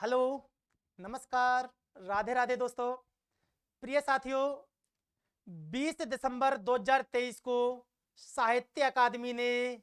Hello, नमस्कार, राधे राधे दोस्तों। प्रिय साथियों, 20 दिसंबर 2023 को साहित्य अकादमी ने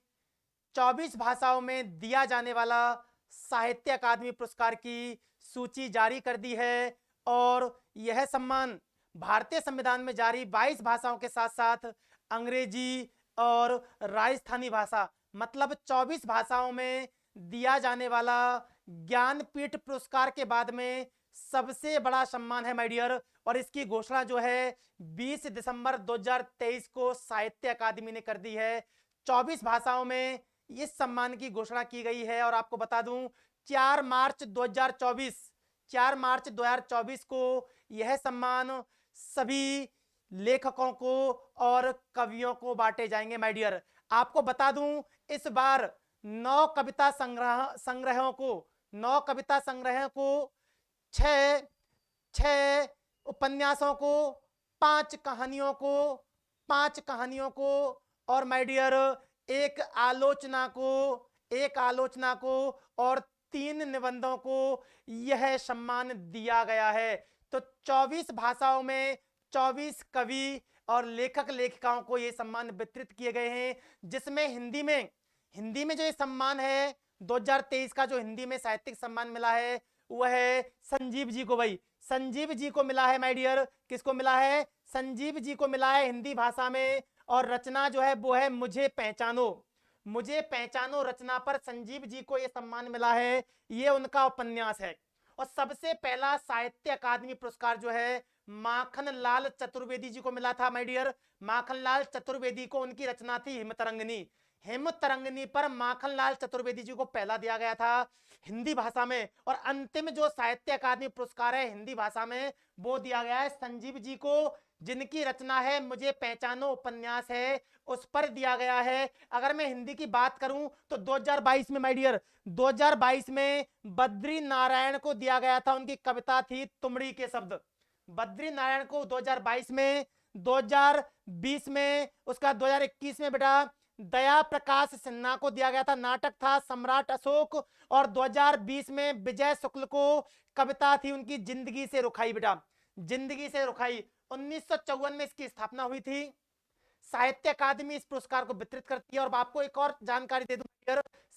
24 भाषाओं में दिया जाने वाला साहित्य अकादमी पुरस्कार की सूची जारी कर दी है और यह सम्मान भारतीय संविधान में जारी 22 भाषाओं के साथ साथ अंग्रेजी और राजस्थानी भाषा मतलब 24 भाषाओं में दिया जाने वाला ज्ञानपीठ पुरस्कार के बाद में सबसे बड़ा सम्मान है माय डियर। और इसकी घोषणा जो है 20 दिसंबर 2023 को साहित्य अकादमी ने कर दी है। 24 भाषाओं में इस सम्मान की घोषणा की गई है और आपको बता दूं 4 मार्च 2024 को यह सम्मान सभी लेखकों को और कवियों को बांटे जाएंगे माय डियर। आपको बता दूं इस बार 9 कविता संग्रहों को 6 6 उपन्यासों को 5 कहानियों को और माय डियर एक आलोचना को और 3 निबंधों को यह सम्मान दिया गया है। तो 24 भाषाओं में 24 कवि और लेखक लेखिकाओं को ये सम्मान वितरित किए गए हैं, जिसमें हिंदी में जो ये सम्मान है 2023 का जो हिंदी में साहित्यिक सम्मान मिला है वह है संजीव जी को। भाई संजीव जी को मिला है माय डियर। किसको मिला है? संजीव जी को मिला है हिंदी भाषा में। और रचना जो है वो है मुझे पहचानो रचना पर संजीव जी को यह सम्मान मिला है। ये उनका उपन्यास है। और सबसे पहला साहित्य अकादमी पुरस्कार जो है माखन लाल चतुर्वेदी जी को मिला था माय डियर। माखन लाल चतुर्वेदी को उनकी रचना थी हिमतरंगिनी पर माखन लाल चतुर्वेदी जी को पहला दिया गया था हिंदी भाषा में। और अंतिम जो साहित्य अकादमी पुरस्कार है हिंदी भाषा में वो दिया गया है संजीव जी को, जिनकी रचना है मुझे पहचानो उपन्यास है, उस पर दिया गया है। अगर मैं हिंदी की बात करूं तो 2022 में माय डियर 2022 में बद्री नारायण को दिया गया था। उनकी कविता थी तुमड़ी के शब्द। बद्री नारायण को 2022 में, 2020 में, उसका 2021 में बेटा दया प्रकाश सिन्हा को दिया गया था। नाटक था सम्राट अशोक। और 2020 में विजय शुक्ल को कविता थी उनकी जिंदगी से रुखाई बेटा, जिंदगी से रुखाई। 1954 में इसकी स्थापना हुई थी। साहित्य अकादमी इस पुरस्कार को वितरित करती है। और आपको एक और जानकारी दे दूं,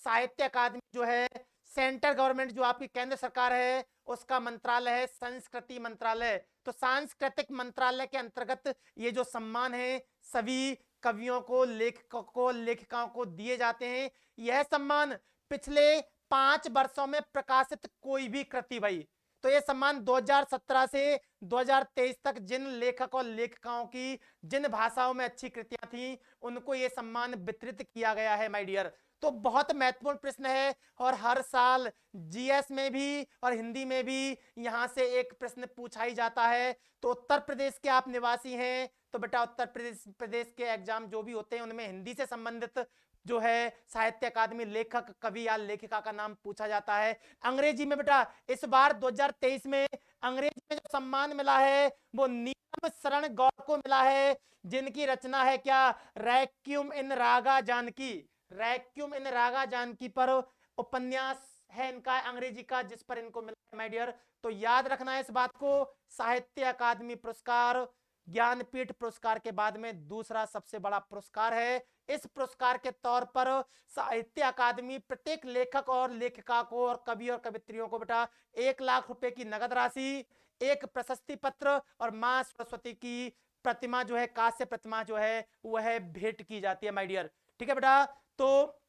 साहित्य अकादमी जो है सेंट्रल गवर्नमेंट जो आपकी केंद्र सरकार है उसका मंत्रालय है संस्कृति मंत्रालय। तो सांस्कृतिक मंत्रालय के अंतर्गत ये जो सम्मान है सभी कवियों को, लेखिकाओं को दिए जाते हैं। यह सम्मान पिछले 5 वर्षों में प्रकाशित कोई भी कृति, भाई तो यह सम्मान 2017 से 2023 तक जिन लेखक और लेखिकाओं की जिन भाषाओं में अच्छी कृतियां थी उनको यह सम्मान वितरित किया गया है माय डियर। तो बहुत महत्वपूर्ण प्रश्न है और हर साल जीएस में भी और हिंदी में भी यहां से एक प्रश्न पूछा ही जाता है। तो उत्तर प्रदेश के आप निवासी हैं तो बेटा उत्तर प्रदेश के एग्जाम जो भी होते हैं उनमें हिंदी से संबंधित जो है साहित्य अकादमी लेखक, कवि या लेखिका का नाम पूछा जाता है। अंग्रेजी में बेटा इस बार 2023 में अंग्रेजी में जो सम्मान मिला है वो नीलम शरण गौड़ को मिला है, जिनकी रचना है क्या? रैक्यूम इन रागा जानकी पर उपन्यास है इनका अंग्रेजी का, जिस पर इनको मिला है माय डियर। तो याद रखना है इस बात को, साहित्य अकादमी पुरस्कार ज्ञानपीठ पुरस्कार के बाद में दूसरा सबसे बड़ा पुरस्कार है। इस पुरस्कार के तौर पर साहित्य अकादमी प्रत्येक लेखक और लेखिका को और कवि और कवित्रियों को बेटा 1 लाख रुपए की नगद राशि, एक प्रशस्ति पत्र और मां सरस्वती की प्रतिमा जो है, कांस्य प्रतिमा जो है वह भेंट की जाती है माय डियर। ठीक है बेटा। तो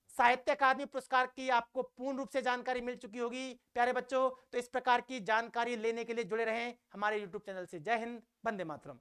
साहित्य अकादमी पुरस्कार की आपको पूर्ण रूप से जानकारी मिल चुकी होगी प्यारे बच्चों। तो इस प्रकार की जानकारी लेने के लिए जुड़े रहें हमारे YouTube चैनल से। जय हिंद, वंदे मातरम।